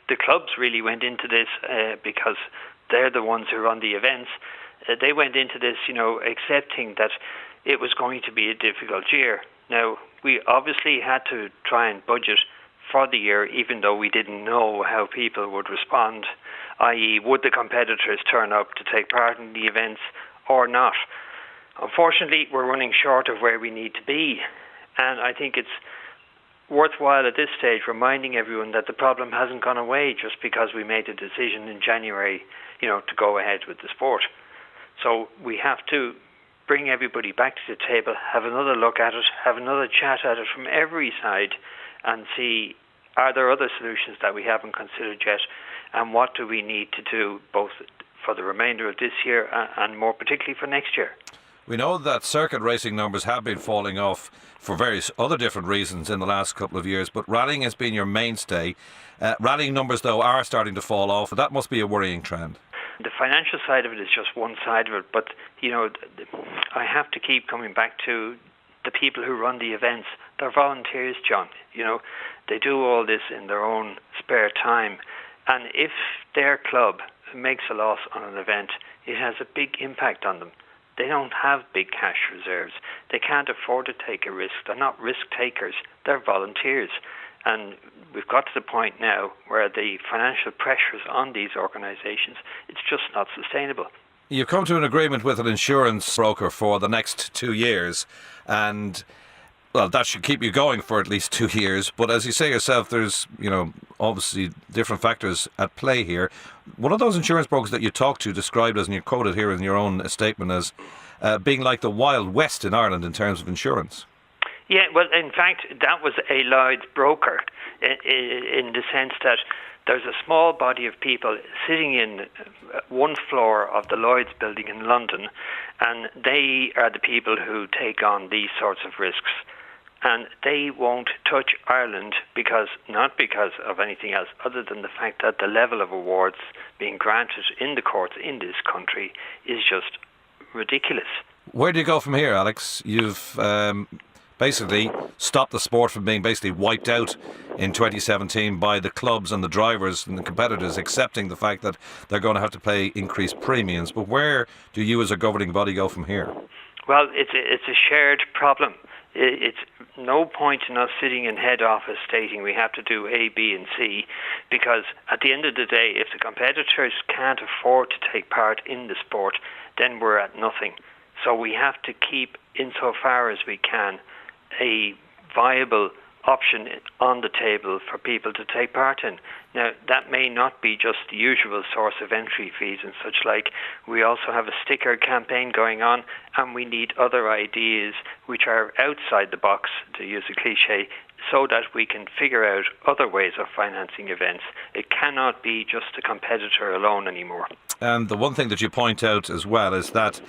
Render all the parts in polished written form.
the clubs really went into this because they're the ones who run the events. They went into this, accepting that it was going to be a difficult year. Now, we obviously had to try and budget for the year, even though we didn't know how people would respond, i.e. would the competitors turn up to take part in the events or not. Unfortunately, we're running short of where we need to be, and I think it's worthwhile at this stage reminding everyone that the problem hasn't gone away just because we made a decision in January, to go ahead with the sport. So we have to bring everybody back to the table, have another look at it, have another chat at it from every side, and see, are there other solutions that we haven't considered yet, and what do we need to do both for the remainder of this year and more particularly for next year. We know that circuit racing numbers have been falling off for various other different reasons in the last couple of years, but rallying has been your mainstay. Rallying numbers, though, are starting to fall off. That must be a worrying trend. The financial side of it is just one side of it, but, I have to keep coming back to the people who run the events. They're volunteers, John. They do all this in their own spare time. And if their club makes a loss on an event, it has a big impact on them. They don't have big cash reserves. They can't afford to take a risk. They're not risk takers. They're volunteers. And we've got to the point now where the financial pressures on these organisations, it's just not sustainable. You've come to an agreement with an insurance broker for the next 2 years, and that should keep you going for at least 2 years. But as you say yourself, there's, obviously different factors at play here. One of those insurance brokers that you talked to described as, and you quoted here in your own statement, as being like the Wild West in Ireland in terms of insurance. Yeah, well, in fact, that was a Lloyd's broker in the sense that there's a small body of people sitting in one floor of the Lloyd's building in London, and they are the people who take on these sorts of risks. And they won't touch Ireland not because of anything else, other than the fact that the level of awards being granted in the courts in this country is just ridiculous. Where do you go from here, Alex? You've basically stopped the sport from being basically wiped out in 2017 by the clubs and the drivers and the competitors accepting the fact that they're going to have to pay increased premiums. But where do you as a governing body go from here? Well, it's a shared problem. It's no point in us sitting in head office stating we have to do A, B and C, because at the end of the day, if the competitors can't afford to take part in the sport, then we're at nothing. So we have to keep, insofar as we can, a viable option on the table for people to take part in. Now, that may not be just the usual source of entry fees and such like. We also have a sticker campaign going on, and we need other ideas which are outside the box, to use a cliche, so that we can figure out other ways of financing events. It cannot be just a competitor alone anymore. And the one thing that you point out as well is that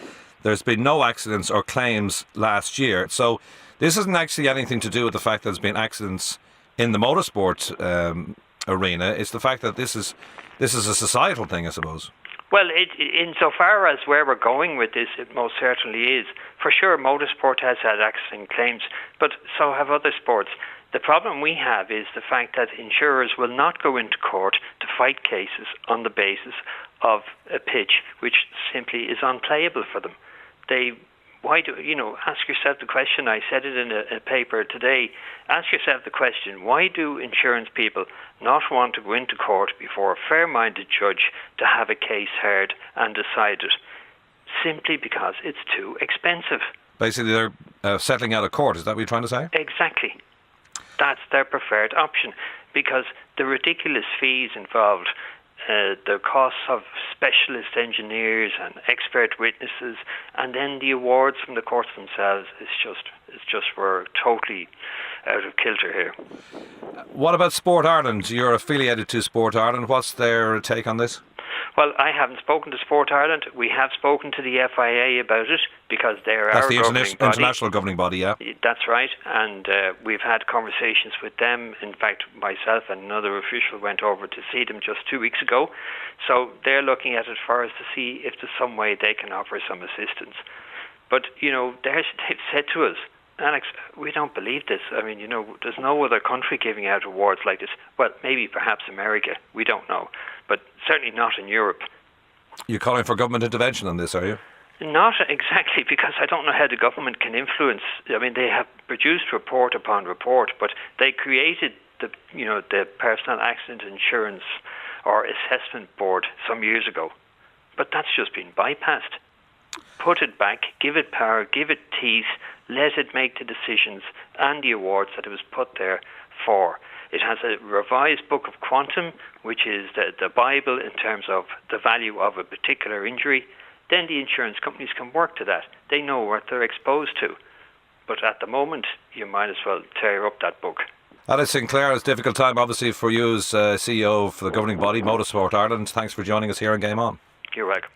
there's been no accidents or claims last year. So this isn't actually anything to do with the fact that there's been accidents in the motorsport arena. It's the fact that this is a societal thing, I suppose. Well, insofar as where we're going with this, it most certainly is. For sure, motorsport has had accident claims, but so have other sports. The problem we have is the fact that insurers will not go into court to fight cases on the basis of a pitch which simply is unplayable for them. Ask yourself the question, I said it in a paper today, ask yourself the question, why do insurance people not want to go into court before a fair-minded judge to have a case heard and decided? Simply because it's too expensive. Basically, they're settling out of court, is that what you're trying to say? Exactly. That's their preferred option, because the ridiculous fees involved, the costs of specialist engineers and expert witnesses, and then the awards from the courts themselves, it's just we're totally out of kilter here. What about Sport Ireland? You're affiliated to Sport Ireland. What's their take on this? Well, I haven't spoken to Sport Ireland. We have spoken to the FIA about it because they're That's our the governing body. international governing body, yeah. That's right, and we've had conversations with them. In fact, myself and another official went over to see them just 2 weeks ago. So they're looking at it for us to see if there's some way they can offer some assistance. But, they've said to us, Alex, we don't believe this. I mean, there's no other country giving out awards like this. Well, maybe perhaps America. We don't know. But certainly not in Europe. You're calling for government intervention on this, are you? Not exactly, because I don't know how the government can influence. I mean, they have produced report upon report, but they created the Personal Accident Insurance or Assessment Board some years ago. But that's just been bypassed. Put it back, give it power, give it teeth, let it make the decisions and the awards that it was put there for. It has a revised book of quantum, which is the Bible in terms of the value of a particular injury. Then the insurance companies can work to that. They know what they're exposed to. But at the moment, you might as well tear up that book. Alex Sinclair, it's a difficult time obviously for you as CEO of the governing body, Motorsport Ireland. Thanks for joining us here on Game On. You're welcome.